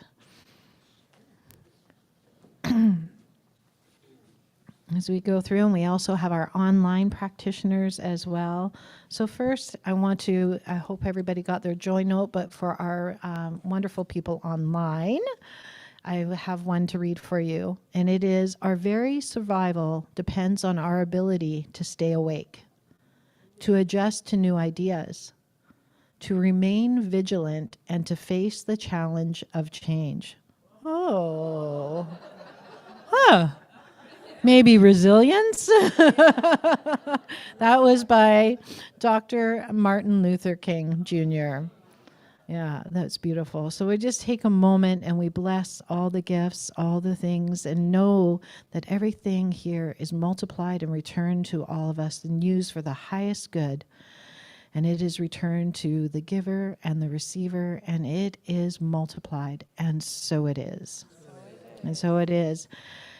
[SPEAKER 3] As we go through, and we also have our online practitioners as well. So first, I hope everybody got their joy note, but for our wonderful people online, I have one to read for you. And it is, our very survival depends on our ability to stay awake, to adjust to new ideas, to remain vigilant, and to face the challenge of change. Oh. Huh. Maybe resilience? That was by Dr. Martin Luther King Jr. Yeah, that's beautiful. So we just take a moment and we bless all the gifts, all the things, and know that everything here is multiplied and returned to all of us and used for the highest good. And it is returned to the giver and the receiver, and it is multiplied. And so it is. And so it is.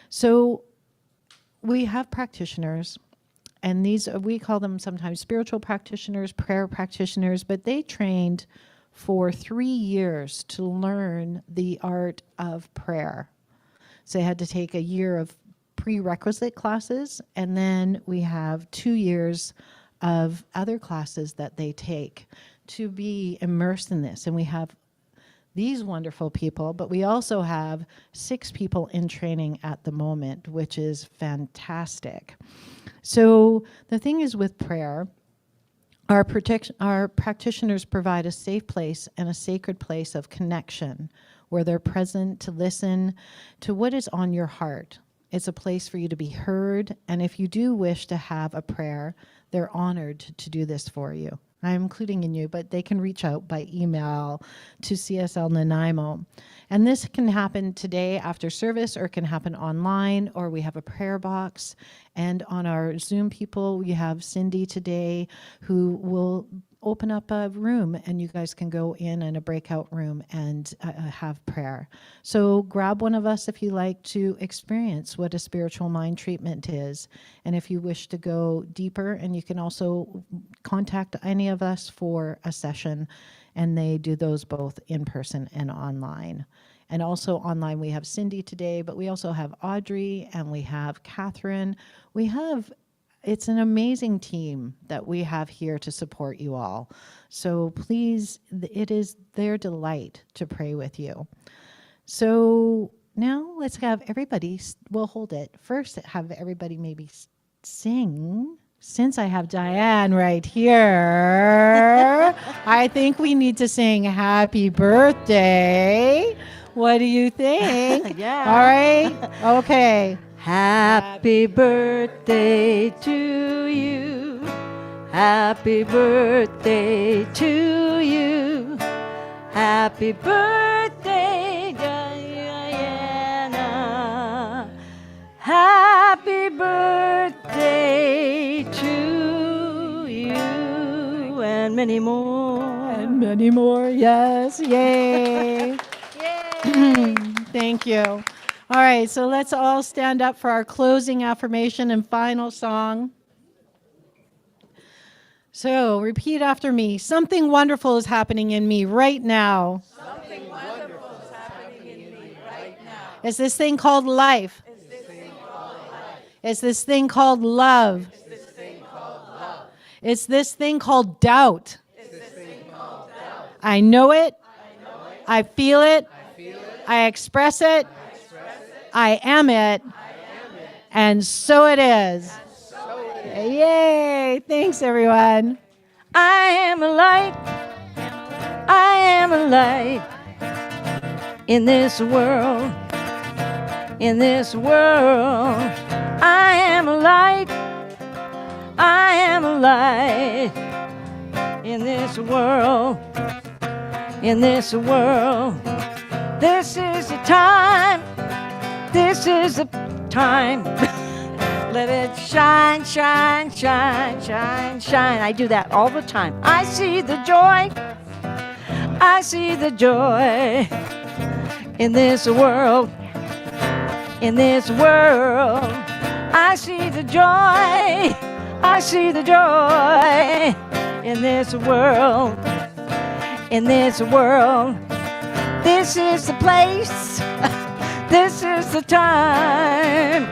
[SPEAKER 3] So we have practitioners, and these, we call them sometimes spiritual practitioners, prayer practitioners, but they trained for 3 years to learn the art of prayer. So they had to take a year of prerequisite classes, and then we have 2 years of other classes that they take to be immersed in this. And we have these wonderful people, but we also have 6 people in training at the moment, which is fantastic. So the thing is with prayer, our practitioners provide a safe place and a sacred place of connection where they're present to listen to what is on your heart. It's a place for you to be heard, and if you do wish to have a prayer, they're honored to do this for you. I'm including in you, but they can reach out by email to CSL Nanaimo. And this can happen today after service, or it can happen online, or we have a prayer box. And on our Zoom people, we have Cindy today who will open up a room, and you guys can go in a breakout room and have prayer. So grab one of us if you like to experience what a spiritual mind treatment is. And if you wish to go deeper, and you can also contact any of us for a session, and they do those both in person and online. And also online, we have Cindy today, but we also have Audrey, and we have Catherine. It's an amazing team that we have here to support you all. So please, it is their delight to pray with you. So now let's have everybody, we'll hold it. First, have everybody maybe sing. Since I have Diane right here, I think we need to sing Happy Birthday. What do you think?
[SPEAKER 1] Yeah.
[SPEAKER 3] All right? Okay.
[SPEAKER 1] Happy birthday to you. Happy birthday to you. Happy birthday, Diana. Happy birthday to you. And many more.
[SPEAKER 3] And many more, yes. Yay. Yay. Thank you. All right, so let's all stand up for our closing affirmation and final song. So repeat after me. Something wonderful is happening in me right now.
[SPEAKER 7] Something wonderful is happening in me right now.
[SPEAKER 3] It's this thing called life. It's this thing called love. It's this thing called doubt. I know it. I feel it. I express it. I am it. And so it is. Yay. Thanks, everyone.
[SPEAKER 1] I am a light. I am a light in this world. In this world. I am a light. I am a light in this world. In this world. This is the time. This is the time. Let it shine, shine, shine, shine, shine. I do that all the time. I see the joy. I see the joy in this world. In this world. I see the joy. I see the joy in this world. In this world. This is the place. This is the time.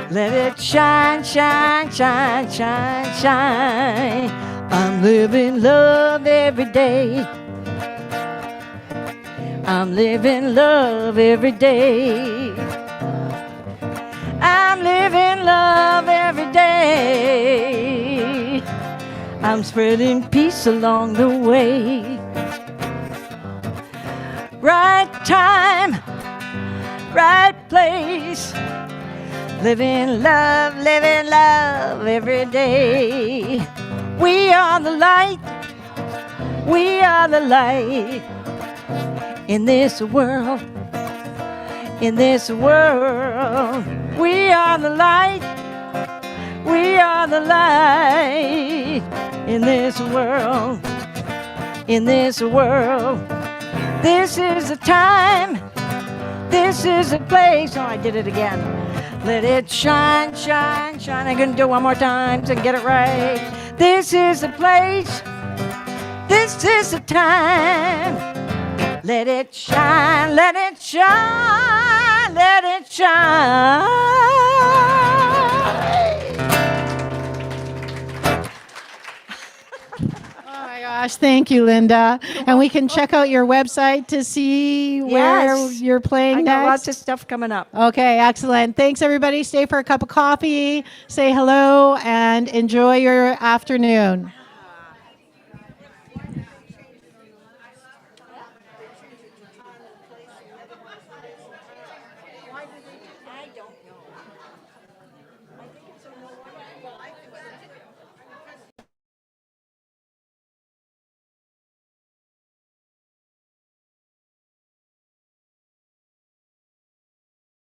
[SPEAKER 1] Let it shine, shine, shine, shine, shine. I'm living love every day. I'm living love every day. I'm living love every day. I'm spreading peace along the way. Right time, right place. Living love every day. We are the light. We are the light in this world. In this world, we are the light. We are the light. In this world, in this world, this is the time. This is the place. Oh, I did it again. Let it shine, shine, shine. I'm gonna do it one more time to get it right. This is the place. This is the time. Let it shine, let it shine, let it shine.
[SPEAKER 3] Oh my gosh, thank you, Linda. And we can check out your website to see where
[SPEAKER 1] Yes.
[SPEAKER 3] you're playing
[SPEAKER 1] I got
[SPEAKER 3] next.
[SPEAKER 1] lots of stuff coming up.
[SPEAKER 3] Okay, excellent. Thanks, everybody. Stay for a cup of coffee, say hello, and enjoy your afternoon.